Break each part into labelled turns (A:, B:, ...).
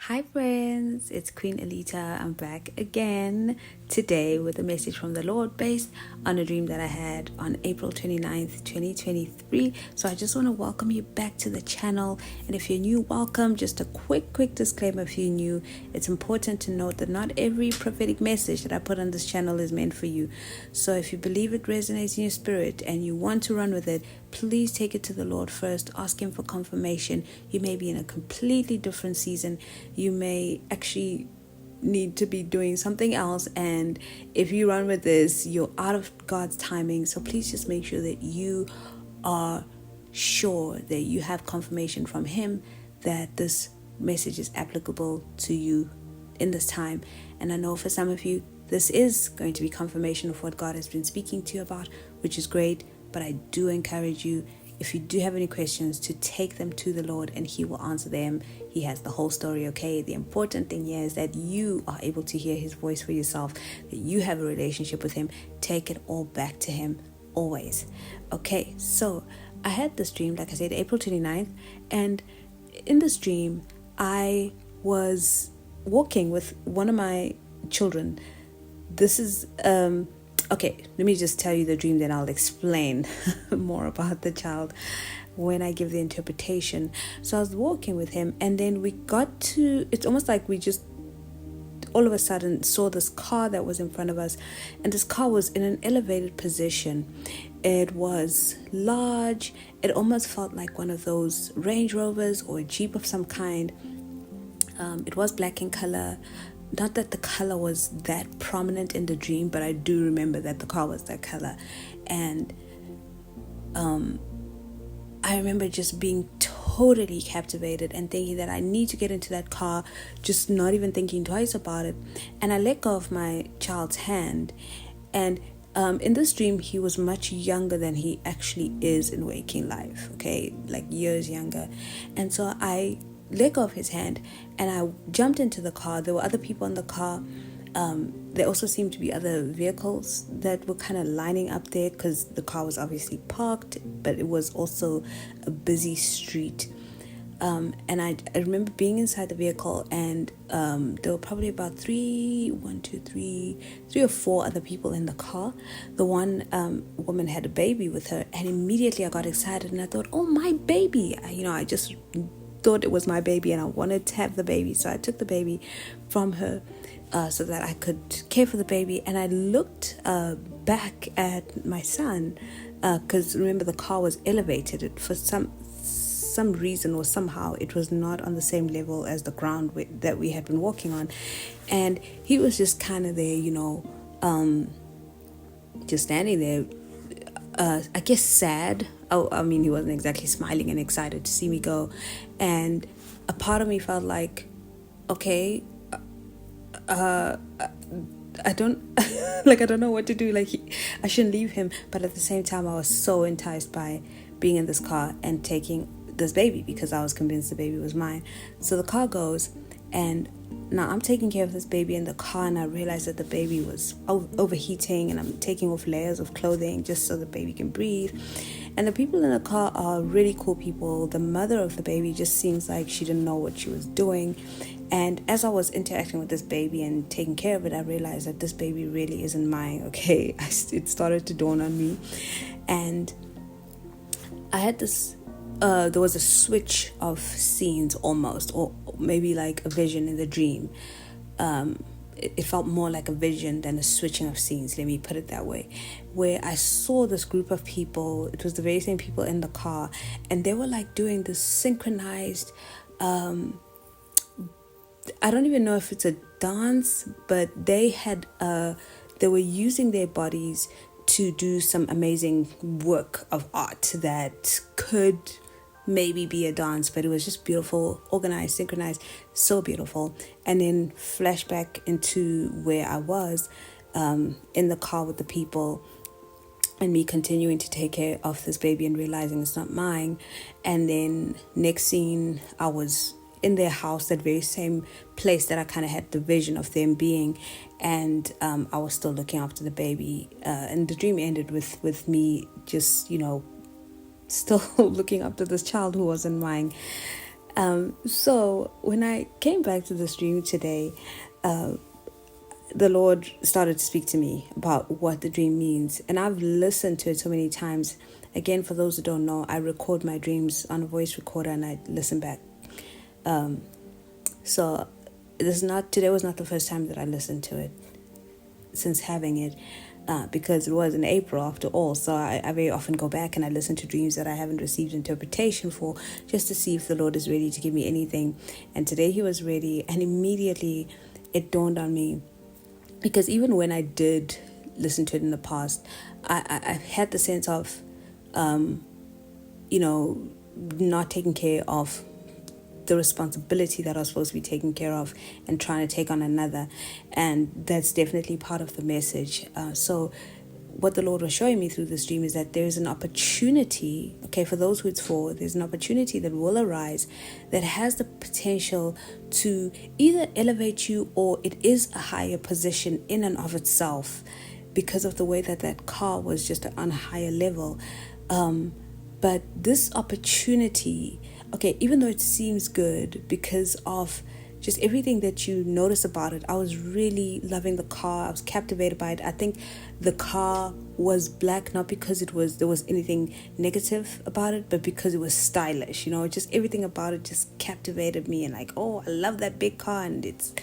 A: Hi friends, it's Queen Alita. I'm back again today with a message from the Lord based on a dream that I had on April 29th, 2023. So I just want to welcome you back to the channel. And if you're new, welcome. Just a quick disclaimer if you're new. It's important to note that not every prophetic message that I put on this channel is meant for you. So if you believe it resonates in your spirit and you want to run with it, please take it to the Lord first. Ask Him for confirmation. You may be in a completely different season. You may actually need to be doing something else, and if you run with this, you're out of God's timing. So please just make sure that you are sure that you have confirmation from Him that this message is applicable to you in this time. And I know for some of you, this is going to be confirmation of what God has been speaking to you about, which is great. But I do encourage you, if you do have any questions, to take them to the Lord and He will answer them. He has the whole story, okay? The important thing here is that you are able to hear His voice for yourself, that you have a relationship with Him. Take it all back to Him, always. Okay, so I had this dream, like I said, April 29th. And in this dream, I was walking with one of my children. This is... Okay, let me just tell you the dream, then I'll explain more about the child when I give the interpretation. So I was walking with him, and then we got to, it's almost like we just all of a sudden saw this car that was in front of us, and this car was in an elevated position. It was large. It almost felt like one of those Range Rovers or a Jeep of some kind. It was black in color. Not that the color was that prominent in the dream, but I do remember that the car was that color. And I remember just being totally captivated and thinking that I need to get into that car, just not even thinking twice about it. And I let go of my child's hand. And in this dream, he was much younger than he actually is in waking life, okay? Like years younger. And so I let go of his hand and I jumped into the car. There were other people in the car. There also seemed to be other vehicles that were kind of lining up there because the car was obviously parked, but it was also a busy street. And I remember being inside the vehicle, and there were probably about three or four other people in the car. The one woman had a baby with her, and immediately I got excited and I thought, oh, my baby. I just thought it was my baby and I wanted to have the baby. So I took the baby from her so that I could care for the baby. And I looked back at my son because remember, the car was elevated. For some reason or somehow it was not on the same level as the ground that we had been walking on. And he was just kind of there, just standing there, I guess sad. He wasn't exactly smiling and excited to see me go. And a part of me felt like, okay, I don't I don't know what to do. I shouldn't leave him. But at the same time, I was so enticed by being in this car and taking this baby because I was convinced the baby was mine. So the car goes, and now I'm taking care of this baby in the car, and I realized that the baby was overheating, and I'm taking off layers of clothing just so the baby can breathe. And the people in the car are really cool people. The mother of the baby just seems like she didn't know what she was doing. And as I was interacting with this baby and taking care of it, I realized that this baby really isn't mine, okay? It started to dawn on me. And I had this... there was a switch of scenes almost, or maybe like a vision in the dream. It felt more like a vision than a switching of scenes, let me put it that way, where I saw this group of people. It was the very same people in the car, and they were like doing this synchronized, I don't even know if it's a dance, but they were using their bodies to do some amazing work of art that could maybe be a dance, but it was just beautiful, organized, synchronized, so beautiful. And then flashback into where I was in the car with the people, and me continuing to take care of this baby and realizing it's not mine. And then next scene, I was in their house, that very same place that I kind of had the vision of them being, and I was still looking after the baby, and the dream ended with me just still looking after this child who wasn't mine. So when I came back to the stream today, the Lord started to speak to me about what the dream means. And I've listened to it so many times. Again, for those who don't know, I record my dreams on a voice recorder and I listen back. So today was not the first time that I listened to it since having it. Because it was in April after all. So I very often go back and I listen to dreams that I haven't received interpretation for, just to see if the Lord is ready to give me anything. And today he was ready, and immediately it dawned on me, because even when I did listen to it in the past, I had the sense of, not taking care of the responsibility that I was supposed to be taking care of and trying to take on another. And that's definitely part of the message. So what the Lord was showing me through this dream is that there's an opportunity, okay, for those who it's for, there's an opportunity that will arise that has the potential to either elevate you, or it is a higher position in and of itself because of the way that car was just on a higher level. But this opportunity, okay, even though it seems good because of just everything that you notice about it, I was really loving the car. I was captivated by it. I think the car was black, not because there was anything negative about it, but because it was stylish. Just everything about it just captivated me, and like, oh, I love that big car. And it's,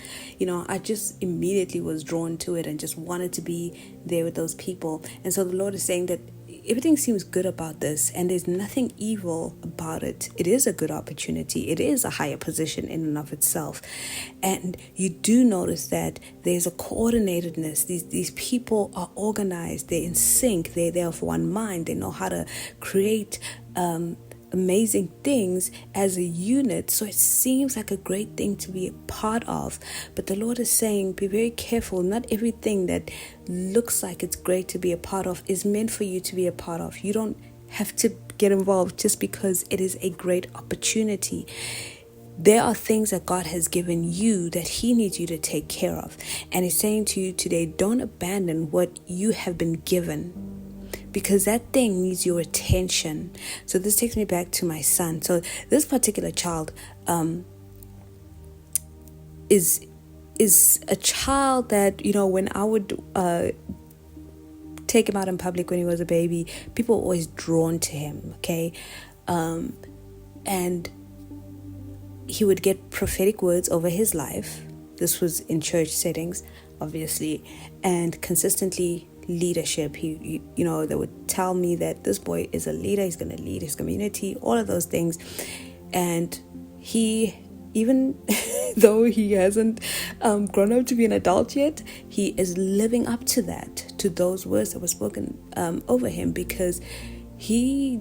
A: I just immediately was drawn to it and just wanted to be there with those people. And so the Lord is saying that everything seems good about this, and there's nothing evil about it. It is a good opportunity. It is a higher position in and of itself. And you do notice that there's a coordinatedness. These people are organized. They're in sync. They're of one mind. They know how to create amazing things as a unit. So it seems like a great thing to be a part of. But the Lord is saying, be very careful. Not everything that looks like it's great to be a part of is meant for you to be a part of. You don't have to get involved just because it is a great opportunity. There are things that God has given you that he needs you to take care of. And he's saying to you today, don't abandon what you have been given, because that thing needs your attention. So this takes me back to my son. So this particular child is a child that, when I would take him out in public when he was a baby, people were always drawn to him, okay? And he would get prophetic words over his life. This was in church settings, obviously, and consistently leadership. He they would tell me that this boy is a leader. He's going to lead his community, all of those things. And he, even though he hasn't grown up to be an adult yet, he is living up to that, to those words that were spoken over him, because he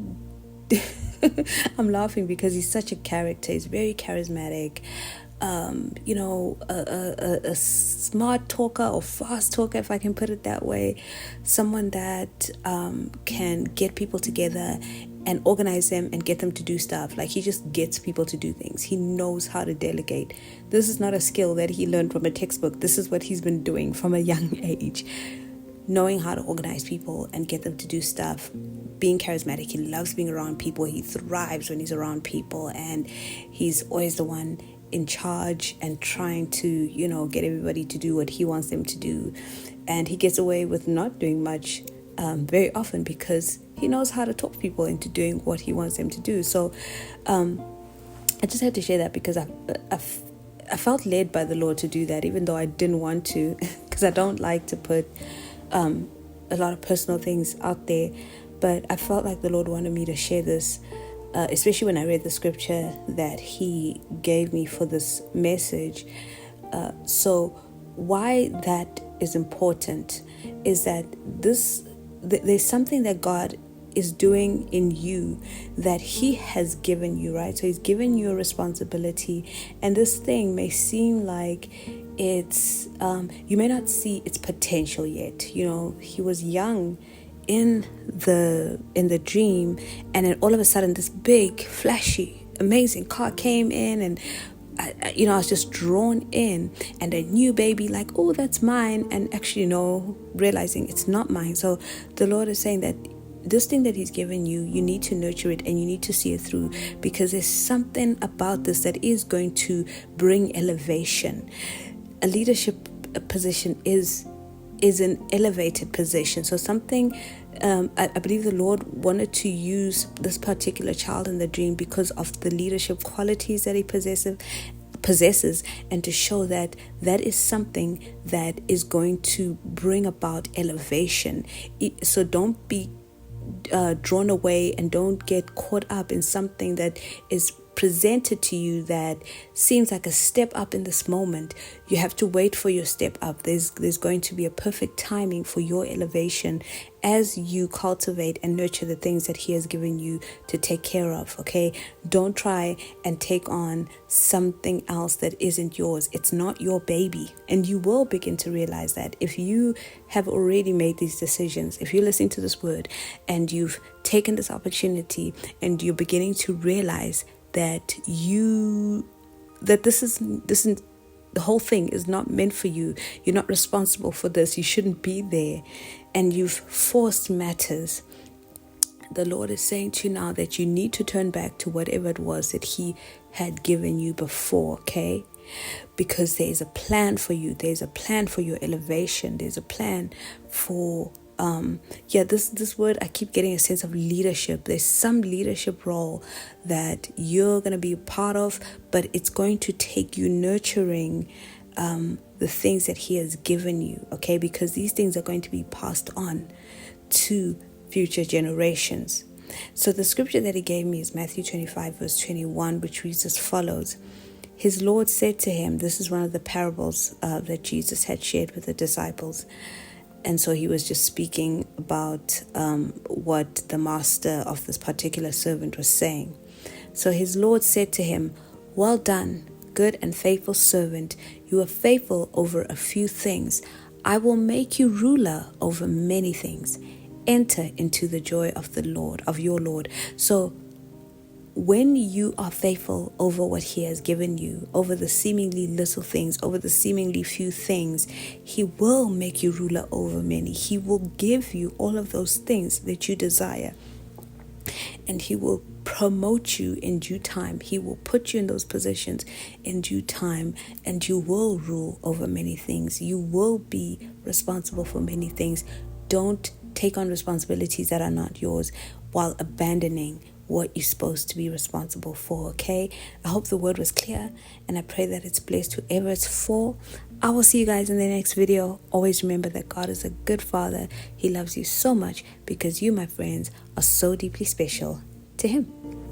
A: I'm laughing because he's such a character. He's very charismatic. A smart talker, or fast talker, if I can put it that way. Someone that can get people together and organize them and get them to do stuff. Like, he just gets people to do things. He knows how to delegate. This is not a skill that he learned from a textbook. This is what he's been doing from a young age. Knowing how to organize people and get them to do stuff. Being charismatic. He loves being around people. He thrives when he's around people. And he's always the one in charge and trying to, get everybody to do what he wants them to do. And he gets away with not doing much very often because he knows how to talk people into doing what he wants them to do. So I just had to share that because I felt led by the Lord to do that, even though I didn't want to, because I don't like to put a lot of personal things out there. But I felt like the Lord wanted me to share this, especially when I read the scripture that he gave me for this message. So why that is important is that there's something that God is doing in you that he has given you, right? So he's given you a responsibility, and this thing may seem like it's you may not see its potential yet. He was young in the dream, and then all of a sudden this big, flashy, amazing car came in, and I was just drawn in, and a new baby, like, oh, that's mine, and actually realizing it's not mine. So the Lord is saying that this thing that he's given you, you need to nurture it and you need to see it through, because there's something about this that is going to bring elevation. A leadership position is an elevated position. So something, I believe the Lord wanted to use this particular child in the dream because of the leadership qualities that he possesses, and to show that that is something that is going to bring about elevation. So don't be drawn away and don't get caught up in something that is presented to you that seems like a step up in this moment. You have to wait for your step up. There's going to be a perfect timing for your elevation as you cultivate and nurture the things that he has given you to take care of. Okay, don't try and take on something else that isn't yours. It's not your baby, and you will begin to realize that if you have already made these decisions. If you're listening to this word and you've taken this opportunity and you're beginning to realize that this is the whole thing is not meant for you. You're not responsible for this. You shouldn't be there. And you've forced matters. The Lord is saying to you now that you need to turn back to whatever it was that he had given you before, okay? Because there is a plan for you. There's a plan for your elevation. There's a plan for this word, I keep getting a sense of leadership. There's some leadership role that you're going to be a part of, but it's going to take you nurturing the things that he has given you, okay? Because these things are going to be passed on to future generations. So the scripture that he gave me is Matthew 25 verse 21, which reads as follows. His Lord said to him, this is one of the parables that Jesus had shared with the disciples. And so he was just speaking about what the master of this particular servant was saying. So his Lord said to him, well done, good and faithful servant. You are faithful over a few things. I will make you ruler over many things. Enter into the joy of the Lord, of your Lord. So when you are faithful over what he has given you, over the seemingly little things, over the seemingly few things, he will make you ruler over many. He will give you all of those things that you desire. And he will promote you in due time. He will put you in those positions in due time, and you will rule over many things. You will be responsible for many things. Don't take on responsibilities that are not yours while abandoning what you're supposed to be responsible for, okay? I hope the word was clear, and I pray that it's blessed whoever it's for. I will see you guys in the next video. Always remember that God is a good Father. He loves you so much because you, my friends, are so deeply special to him.